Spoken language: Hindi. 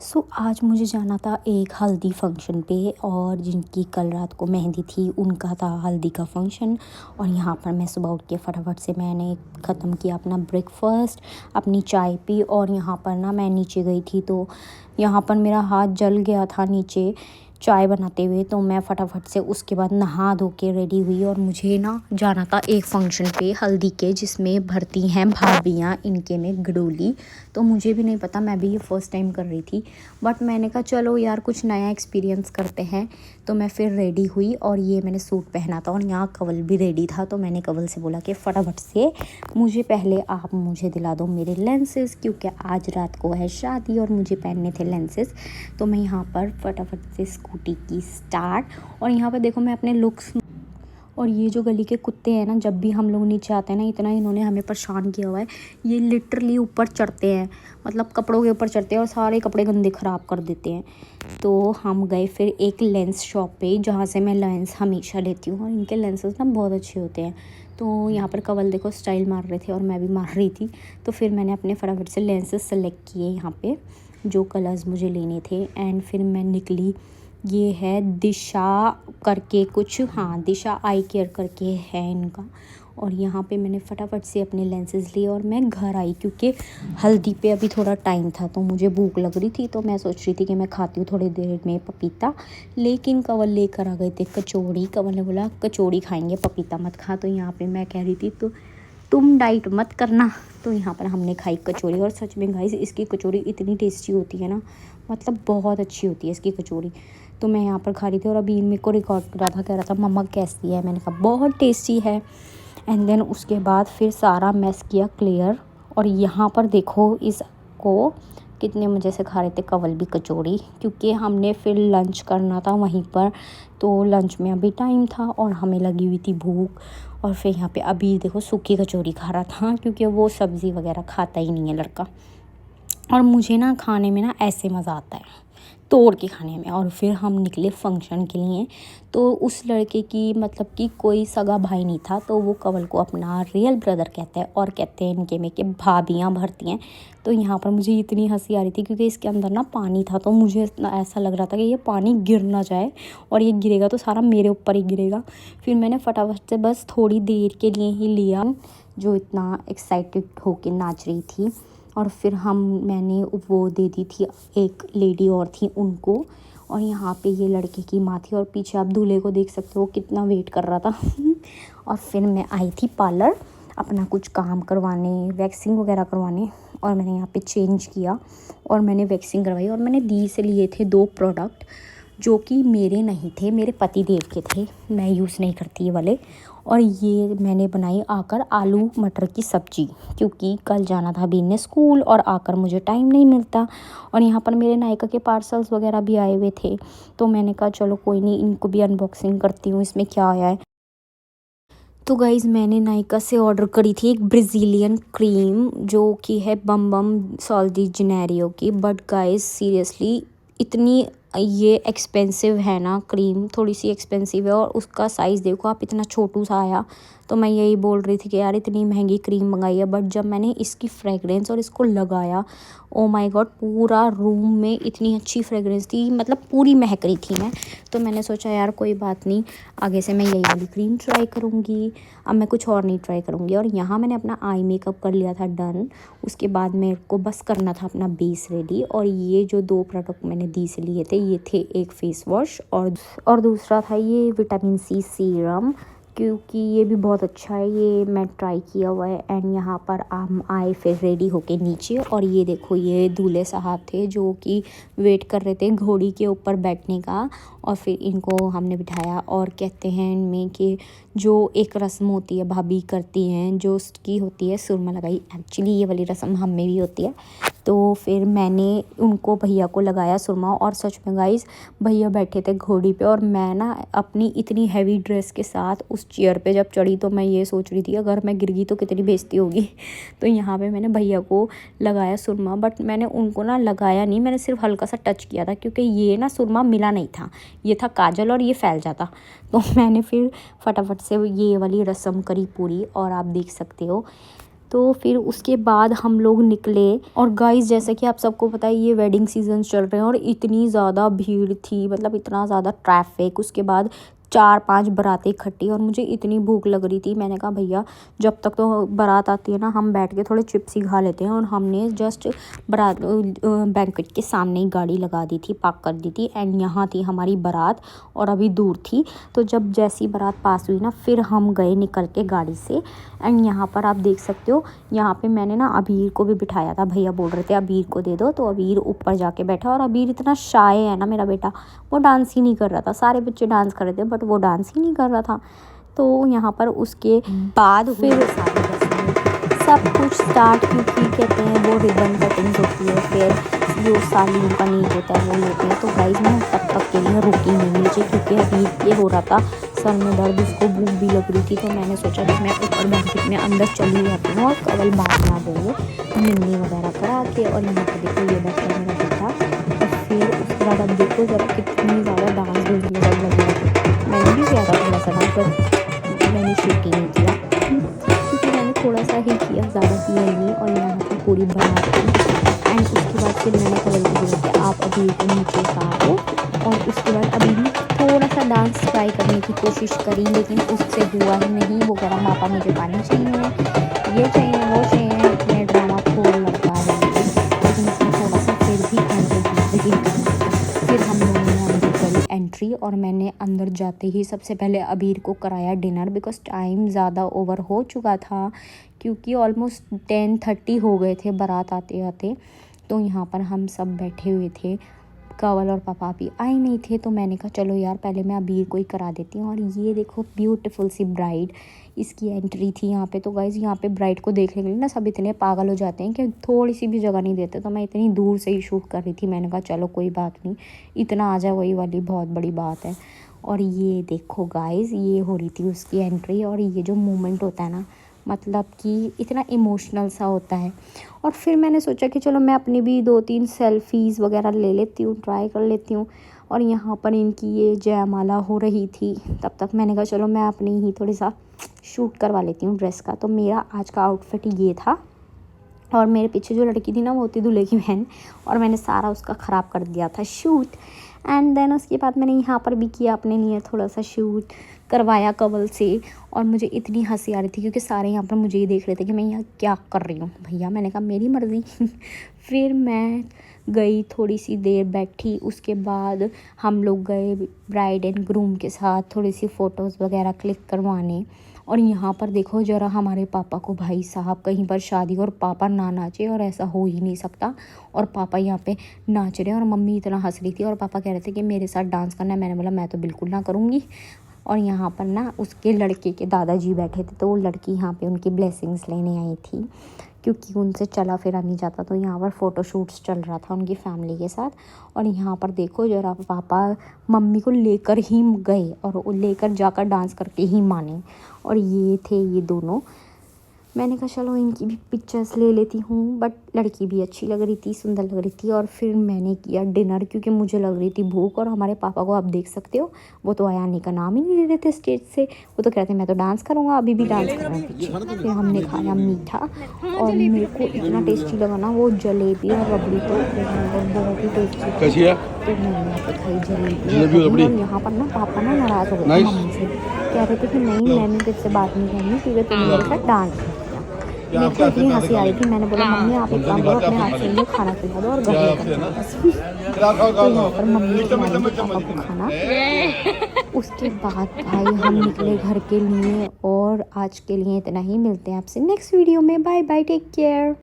आज मुझे जाना था एक हल्दी फंक्शन पे और जिनकी कल रात को मेहंदी थी उनका था हल्दी का फंक्शन। और यहाँ पर मैं सुबह उठ के फटाफट से मैंने ख़त्म किया अपना ब्रेकफास्ट, अपनी चाय पी और यहाँ पर ना मैं नीचे गई थी तो यहाँ पर मेरा हाथ जल गया था नीचे चाय बनाते हुए। तो मैं फटाफट से उसके बाद नहा धो के रेडी हुई और मुझे ना जाना था एक फ़ंक्शन पे हल्दी के, जिसमें भरती हैं भाभियाँ इनके में गडोली। तो मुझे भी नहीं पता, मैं भी ये फ़र्स्ट टाइम कर रही थी, बट मैंने कहा चलो यार कुछ नया एक्सपीरियंस करते हैं। तो मैं फिर रेडी हुई और ये मैंने सूट पहना था और यहाँ कंवल भी रेडी था। तो मैंने कंवल से बोला कि फटाफट से मुझे दिला दो मेरे लेंसेज, क्योंकि आज रात को है शादी और मुझे पहनने थे लेंसेज। तो मैं यहाँ पर फटाफट से स्कूटी की स्टार्ट और यहाँ पर देखो मैं अपने लुक्स। और ये जो गली के कुत्ते हैं ना, जब भी हम लोग नीचे आते हैं ना, इतना इन्होंने हमें परेशान किया हुआ है। ये लिटरली ऊपर चढ़ते हैं, मतलब कपड़ों के ऊपर चढ़ते हैं और सारे कपड़े गंदे ख़राब कर देते हैं। तो हम गए फिर एक लेंस शॉप पे, जहाँ से मैं लेंस हमेशा लेती हूँ और इनके लेंसेज ना बहुत अच्छे होते हैं। तो यहाँ पर कंवल देखो स्टाइल मार रहे थे और मैं भी मार रही थी। तो फिर मैंने अपने फटाफट से लेंसेज सेलेक्ट किए यहाँ पे, जो कलर्स मुझे लेने थे। एंड फिर मैं निकली। ये है दिशा करके कुछ, हाँ दिशा आई केयर करके है इनका। और यहाँ पे मैंने फटाफट से अपने लेंसेज लिए और मैं घर आई, क्योंकि हल्दी पे अभी थोड़ा टाइम था तो मुझे भूख लग रही थी। तो मैं सोच रही थी कि मैं खाती हूँ थोड़ी देर में पपीता, लेकिन कंवल लेकर आ गए थे कचौड़ी। कंवल ने बोला कचौड़ी खाएंगे, पपीता मत खा। तो यहाँ पे मैं कह रही थी तो तुम डाइट मत करना। तो यहाँ पर हमने खाई कचौड़ी और सच में गाइस इसकी कचौड़ी इतनी टेस्टी होती है ना, मतलब बहुत अच्छी होती है इसकी कचौड़ी। तो मैं यहाँ पर खा रही थी और अभी मेरे को रिकॉर्ड कर रहा था, कह रहा था मम्मा कैसी है, मैंने कहा बहुत टेस्टी है। एंड देन उसके बाद फिर सारा मैस किया क्लियर। और यहाँ पर देखो इसको कितने मज़े से खा रहे थे कंवल भी कचौड़ी, क्योंकि हमने फिर लंच करना था वहीं पर। तो लंच में अभी टाइम था और हमें लगी हुई थी भूख। और फिर यहाँ पे अभी देखो सूखी कचौड़ी खा रहा था, क्योंकि वो सब्ज़ी वगैरह खाता ही नहीं है लड़का। और मुझे ना खाने में ना ऐसे मज़ा आता है, तोड़ के खाने में। और फिर हम निकले फ़ंक्शन के लिए। तो उस लड़के की मतलब कि कोई सगा भाई नहीं था, तो वो कंवल को अपना रियल ब्रदर कहता है और कहते हैं इनके में कि भाभियाँ भरती हैं। तो यहाँ पर मुझे इतनी हंसी आ रही थी, क्योंकि इसके अंदर ना पानी था, तो मुझे ऐसा लग रहा था कि ये पानी गिर ना जाए और ये गिरेगा तो सारा मेरे ऊपर ही गिरेगा। फिर मैंने फटाफट से बस थोड़ी देर के लिए ही लिया, जो इतना एक्साइटेड होके नाच रही थी। और फिर मैंने वो दे दी थी, एक लेडी और थी उनको। और यहाँ पे ये लड़के की माँ थी और पीछे आप दूल्हे को देख सकते हो कितना वेट कर रहा था। और फिर मैं आई थी पार्लर अपना कुछ काम करवाने, वैक्सिंग वगैरह करवाने। और मैंने यहाँ पे चेंज किया और मैंने वैक्सिंग करवाई। और मैंने दी से लिए थे 2 प्रोडक्ट, जो कि मेरे नहीं थे, मेरे पति देव के थे, मैं यूज़ नहीं करती ये वाले। और ये मैंने बनाई आकर आलू मटर की सब्ज़ी, क्योंकि कल जाना था बीन ने स्कूल और आकर मुझे टाइम नहीं मिलता। और यहाँ पर मेरे नायका के पार्सल्स वगैरह भी आए हुए थे, तो मैंने कहा चलो कोई नहीं, इनको भी अनबॉक्सिंग करती हूँ इसमें क्या आया है। तो गाइज़ मैंने नायका से ऑर्डर करी थी एक ब्राज़ीलियन क्रीम, जो कि है बम बम सॉल दी जेनेरियो की। बट गाइज़ सीरियसली इतनी ये एक्सपेंसिव है ना, क्रीम थोड़ी सी एक्सपेंसिव है। और उसका साइज़ देखो आप, इतना छोटू सा आया। तो मैं यही बोल रही थी कि यार इतनी महंगी क्रीम मंगाई है। बट जब मैंने इसकी फ्रेगरेंस और इसको लगाया, ओ माय गॉड, पूरा रूम में इतनी अच्छी फ्रेगरेंस थी, मतलब पूरी महक रही थी मैं। तो मैंने सोचा यार कोई बात नहीं, आगे से मैं यही वाली क्रीम ट्राई करूँगी, अब मैं कुछ और नहीं ट्राई करूँगी। और यहाँ मैंने अपना आई मेकअप कर लिया था डन। उसके बाद मेरे को बस करना था अपना बेस रेडी। और ये जो 2 प्रोडक्ट मैंने दी से लिए थे, ये थे एक फेस वॉश और दूसरा था ये विटामिन सी सीरम, क्योंकि ये भी बहुत अच्छा है, ये मैं ट्राई किया हुआ है। एंड यहाँ पर हम आए फिर रेडी होके नीचे। और ये देखो ये दूल्हे साहब थे जो कि वेट कर रहे थे घोड़ी के ऊपर बैठने का। और फिर इनको हमने बिठाया और कहते हैं इनमें कि जो एक रस्म होती है भाभी करती हैं, जो उसकी होती है सुरमा लगाई, एक्चुअली ये वाली रस्म हम में भी होती है। तो फिर मैंने उनको भैया को लगाया सुरमा। और सच में गाइस भैया बैठे थे घोड़ी पे और मैं ना अपनी इतनी हैवी ड्रेस के साथ उस चेयर पे जब चढ़ी, तो मैं ये सोच रही थी अगर मैं गिर गई तो कितनी बेइज्जती होगी। तो यहाँ पे मैंने भैया को लगाया सुरमा, बट मैंने उनको ना लगाया नहीं, मैंने सिर्फ हल्का सा टच किया था, क्योंकि ये ना सुरमा मिला नहीं था, ये था काजल और ये फैल जाता। तो मैंने फिर फटाफट से ये वाली रस्म करी पूरी। और आप देख सकते हो तो फिर उसके बाद हम लोग निकले। और गाइस जैसे कि आप सबको पता है ये वेडिंग सीजन चल रहे हैं और इतनी ज़्यादा भीड़ थी, मतलब इतना ज़्यादा ट्रैफिक। उसके बाद 4-5 बारातें इकट्ठी और मुझे इतनी भूख लग रही थी। मैंने कहा भैया जब तक तो बारात आती है ना हम बैठ के थोड़े चिप्स ही खा लेते हैं। और हमने जस्ट बारात बैंक्वेट के सामने ही गाड़ी लगा दी थी, पार्क कर दी थी। एंड यहाँ थी हमारी बारात और अभी दूर थी। तो जब जैसी बारात पास हुई ना फिर हम गए निकल के गाड़ी से। एंड यहाँ पर आप देख सकते हो, यहाँ पे मैंने ना अबीर को भी बिठाया था। भैया बोल रहे थे अबीर को दे दो, तो अबीर ऊपर जाके बैठा। और अबीर इतना शाय है ना मेरा बेटा, वो डांस ही नहीं कर रहा था। सारे बच्चे डांस कर रहे थे बट वो डांस ही नहीं कर रहा था। तो यहाँ पर उसके बाद फिर सब कुछ स्टार्ट, क्योंकि कहते हैं वो रिबन कटिंग होती है, फिर जो सालियों का नीच होता है वो लेते हैं। तो गाइस मैं तब तक के लिए रुकी नहीं नीचे, क्योंकि अभी ये हो रहा था सर में दर्द, उसको भूख भी लग रही थी। तो मैंने सोचा कि मैं ऊपर बैंकेट में अंदर चली जाती हूँ और कवल बाहर ना देंगे मिलनी वगैरह करा के। और यहाँ पर देखो ये बैठा मेरा बेटा। और फिर उसके बाद अब देखो जरा कितनी ज़्यादा डांस देखने में सब लग रहा था। मैंने भी किया था थोड़ा सा डांस, पर मैंने शूट ही नहीं किया क्योंकि मैंने थोड़ा सा ही किया, ज़्यादा किया नहीं। और यहाँ पर पूरी बारात थी। एंड उसके बाद फिर मैंने कवल को बोला कि आप अभी को नीचे उतारो। और उसके बाद अभी भी थोड़ा सा डांस ट्राई करने की कोशिश करी, लेकिन उससे हुआ ही नहीं। वो कह रहा पापा मुझे पानी चाहिए, ये चाहिए, वो चाहिए। मैं ड्रामा खूब लगा रही थी, लेकिन उसने थोड़ा सा फिर भी फिर हम लोगों ने अंदर करी एंट्री। और मैंने अंदर जाते ही सबसे पहले अबीर को कराया डिनर, बिकॉज टाइम ज़्यादा ओवर हो चुका था, क्योंकि ऑलमोस्ट 10:30 हो गए थे बारात आते आते। तो यहाँ पर हम सब बैठे हुए थे, कवल और पापा अभी आए नहीं थे। तो मैंने कहा चलो यार पहले मैं अबीर को ही करा देती हूँ। और ये देखो ब्यूटीफुल सी ब्राइड, इसकी एंट्री थी यहाँ पे। तो गाइज़ यहाँ पे ब्राइड को देखने के लिए ना सब इतने पागल हो जाते हैं कि थोड़ी सी भी जगह नहीं देते। तो मैं इतनी दूर से ही शूट कर रही थी। मैंने कहा चलो कोई बात नहीं, इतना आ जाए वही वाली बहुत बड़ी बात है। और ये देखो गाइज़ ये हो रही थी उसकी एंट्री। और ये जो मोमेंट होता है ना, मतलब कि इतना इमोशनल सा होता है। और फिर मैंने सोचा कि चलो मैं अपनी भी 2-3 सेल्फ़ीज़ वगैरह ले लेती हूँ, ट्राई कर लेती हूँ। और यहाँ पर इनकी ये जयमाला हो रही थी, तब तक मैंने कहा चलो मैं अपनी ही थोड़ी सा शूट करवा लेती हूँ ड्रेस का। तो मेरा आज का आउटफिट ये था। और मेरे पीछे जो लड़की थी ना वो थी दूल्हे की बहन, और मैंने सारा उसका ख़राब कर दिया था शूट। एंड देन उसके बाद मैंने यहाँ पर भी किया अपने लिए थोड़ा सा शूट करवाया कवल से। और मुझे इतनी हंसी आ रही थी क्योंकि सारे यहाँ पर मुझे ही देख रहे थे कि मैं यहाँ क्या कर रही हूँ। भैया मैंने कहा मेरी मर्ज़ी फिर मैं गई, थोड़ी सी देर बैठी। उसके बाद हम लोग गए ब्राइड एंड ग्रूम के साथ थोड़ी सी फ़ोटोज़ वगैरह क्लिक करवाने। और यहाँ पर देखो ज़रा हमारे पापा को, भाई साहब कहीं पर शादी और पापा ना नाचे, और ऐसा हो ही नहीं सकता। और पापा यहाँ पे नाच रहे हैं और मम्मी इतना हंस रही थी। और पापा कह रहे थे कि मेरे साथ डांस करना है। मैंने बोला मैं तो बिल्कुल ना करूँगी। और यहाँ पर ना उसके लड़के के दादाजी बैठे थे, तो वो लड़की यहाँ पे उनकी ब्लेसिंग्स लेने आई थी, क्योंकि उनसे चला फिरा नहीं जाता। तो यहाँ पर फ़ोटोशूट्स चल रहा था उनकी फैमिली के साथ। और यहाँ पर देखो जरा पापा मम्मी को लेकर ही गए और वो लेकर जाकर डांस करके ही माने। और ये थे ये दोनों। मैंने कहा चलो इनकी भी पिक्चर्स ले लेती हूँ, बट लड़की भी अच्छी लग रही थी, सुंदर लग रही थी। और फिर मैंने किया डिनर, क्योंकि मुझे लग रही थी भूख। और हमारे पापा को आप देख सकते हो, वो तो आने का नाम ही नहीं ले रहे थे स्टेज से। वो तो कहते मैं तो डांस करूँगा, अभी भी डांस कर रहा हूँ पीछे। फिर हमने खाया मीठा, और मेरे को इतना टेस्टी लगा ना वो जलेबी और रबड़ी, तो बहुत ही टेस्टी। तो मैंने यहाँ पर खाई जलेबी। और यहाँ पर ना पापा ना नाराज़ हो गए मम्मी से, कह रहे थे कि नहीं मैंने तेरे से बात नहीं करनी क्योंकि तूने मेरे साथ डांस किया। मेरे को इतनी हंसी आ रही थी, मैंने बोला मम्मी आप एक काम करो अपने हाथ से मुझे खाना खिला दो और घर तो यहाँ पर मम्मी खिलाई पापा को खाना। उसके बाद भाई हम निकले घर के लिए। और आज के लिए इतना ही, मिलते हैं आपसे नेक्स्ट वीडियो में। Bye bye, take care.